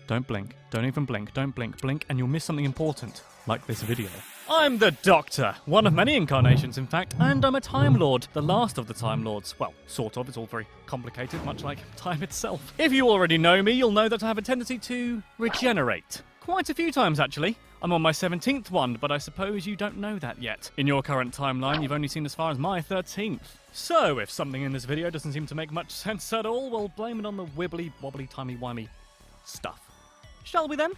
Don't blink. Don't even blink. Don't blink. Blink and you'll miss something important, like this video. I'm the Doctor, one of many incarnations in fact, and I'm a Time Lord, the last of the Time Lords. Well, sort of, it's all very complicated, much like time itself. If you already know me, you'll know that I have a tendency to regenerate. Quite a few times actually. I'm on my 17th one, but I suppose you don't know that yet. In your current timeline, you've only seen as far as my 13th. So, if something in this video doesn't seem to make much sense at all, well, blame it on the wibbly wobbly timey-wimey stuff. Shall we then?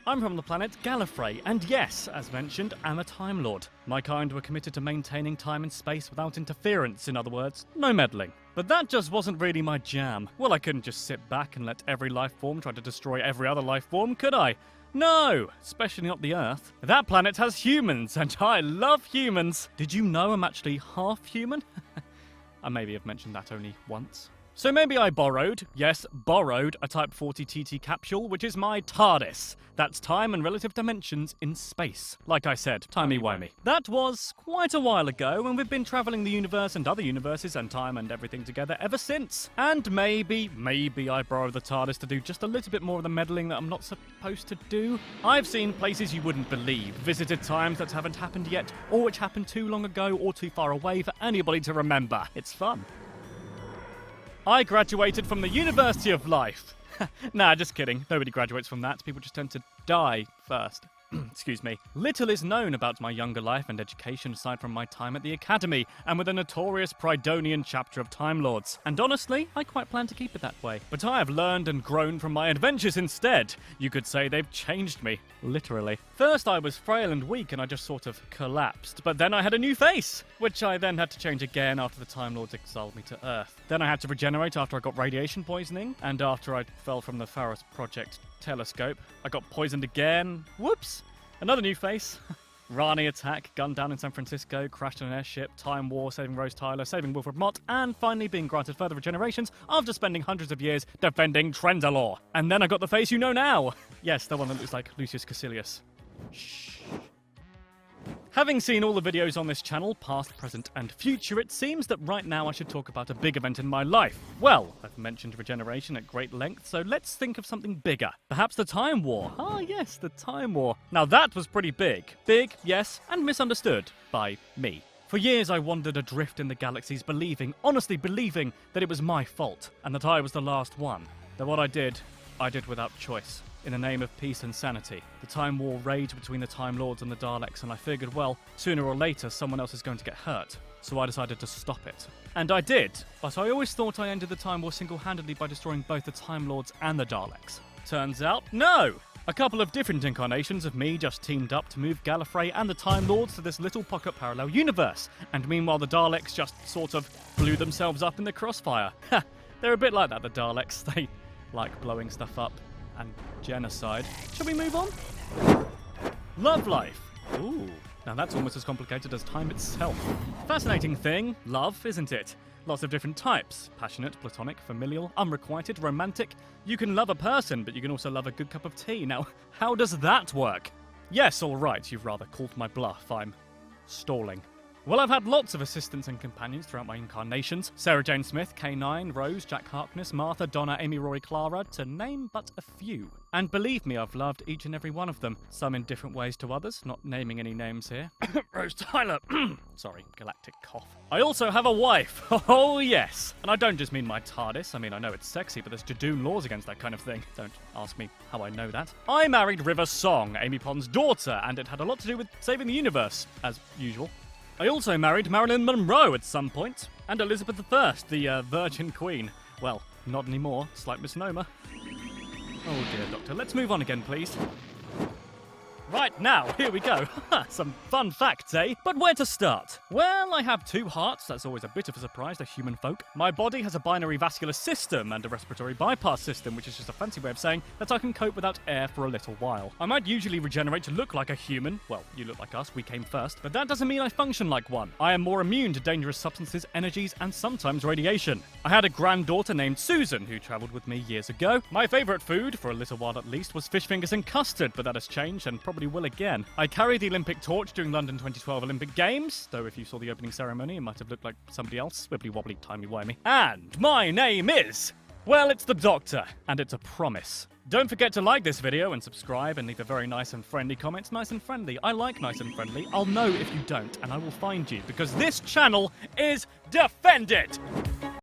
I'm from the planet Gallifrey, and yes, as mentioned, I'm a Time Lord. My kind were committed to maintaining time and space without interference, in other words, no meddling. But that just wasn't really my jam. Well, I couldn't just sit back and let every life form try to destroy every other life form, could I? No, especially not the Earth. That planet has humans, and I love humans. Did you know I'm actually half human? I maybe have mentioned that only once. So maybe I borrowed, yes, borrowed a Type 40 TT capsule, which is my TARDIS. That's time and relative dimensions in space. Like I said, timey-wimey. That was quite a while ago, and we've been travelling the universe and other universes and time and everything together ever since. And maybe I borrowed the TARDIS to do just a little bit more of the meddling that I'm not supposed to do. I've seen places you wouldn't believe, visited times that haven't happened yet, or which happened too long ago or too far away for anybody to remember. It's fun. I graduated from the University of Life. Nah, just kidding. Nobody graduates from that. People just tend to die first. Excuse me. Little is known about my younger life and education aside from my time at the Academy and with the notorious Prydonian chapter of Time Lords. And honestly, I quite plan to keep it that way. But I have learned and grown from my adventures instead. You could say they've changed me. Literally. First I was frail and weak and I just sort of collapsed. But then I had a new face, which I then had to change again after the Time Lords exiled me to Earth. Then I had to regenerate after I got radiation poisoning and after I fell from the Pharos Project telescope. I got poisoned again. Whoops! Another new face. Rani attack, gunned down in San Francisco, crashed on an airship, time war, saving Rose Tyler, saving Wilfred Mott, and finally being granted further regenerations after spending hundreds of years defending Trendalore. And then I got the face you know now. Yes, the one that looks like Lucius Caecilius. Shh. Having seen all the videos on this channel, past, present, and future, it seems that right now I should talk about a big event in my life. Well, I've mentioned regeneration at great length, so let's think of something bigger. Perhaps the Time War. Ah, yes, the Time War. Now that was pretty big. Big, yes, and misunderstood by me. For years I wandered adrift in the galaxies, honestly believing, that it was my fault, and that I was the last one. That what I did without choice. In the name of peace and sanity. The Time War raged between the Time Lords and the Daleks, and I figured, well, sooner or later someone else is going to get hurt. So I decided to stop it. And I did, but I always thought I ended the Time War single-handedly by destroying both the Time Lords and the Daleks. Turns out, no! A couple of different incarnations of me just teamed up to move Gallifrey and the Time Lords to this little pocket parallel universe. And meanwhile the Daleks just sort of blew themselves up in the crossfire. Ha! They're a bit like that, the Daleks. They like blowing stuff up. And genocide. Shall we move on? Love life. Ooh, now that's almost as complicated as time itself. Fascinating thing, love, isn't it? Lots of different types. Passionate, platonic, familial, unrequited, romantic. You can love a person, but you can also love a good cup of tea. Now, how does that work? Yes, all right, you've rather called my bluff. I'm stalling. Well, I've had lots of assistants and companions throughout my incarnations. Sarah Jane Smith, K9, Rose, Jack Harkness, Martha, Donna, Amy, Rory, Clara, to name but a few. And believe me, I've loved each and every one of them. Some in different ways to others, not naming any names here. Rose Tyler. Sorry, galactic cough. I also have a wife. Oh, yes. And I don't just mean my TARDIS. I mean, I know it's sexy, but there's Jadoon laws against that kind of thing. Don't ask me how I know that. I married River Song, Amy Pond's daughter, and it had a lot to do with saving the universe, as usual. I also married Marilyn Monroe at some point, and Elizabeth I, the Virgin Queen. Well, not anymore, slight misnomer. Oh dear, Doctor, let's move on again, please. Right, now, here we go. Some fun facts, eh? But where to start? Well, I have 2 hearts. That's always a bit of a surprise to human folk. My body has a binary vascular system and a respiratory bypass system, which is just a fancy way of saying that I can cope without air for a little while. I might usually regenerate to look like a human. Well, you look like us, we came first. But that doesn't mean I function like one. I am more immune to dangerous substances, energies, and sometimes radiation. I had a granddaughter named Susan, who travelled with me years ago. My favourite food, for a little while at least, was fish fingers and custard, but that has changed and probably will again. I carried the Olympic torch during London 2012 Olympic Games, though if you saw the opening ceremony, it might have looked like somebody else. Wibbly wobbly, timey wimey. And my name is... well, it's the Doctor, and it's a promise. Don't forget to like this video and subscribe and leave a very nice and friendly comment. Nice and friendly. I like nice and friendly. I'll know if you don't, and I will find you, because this channel is defended!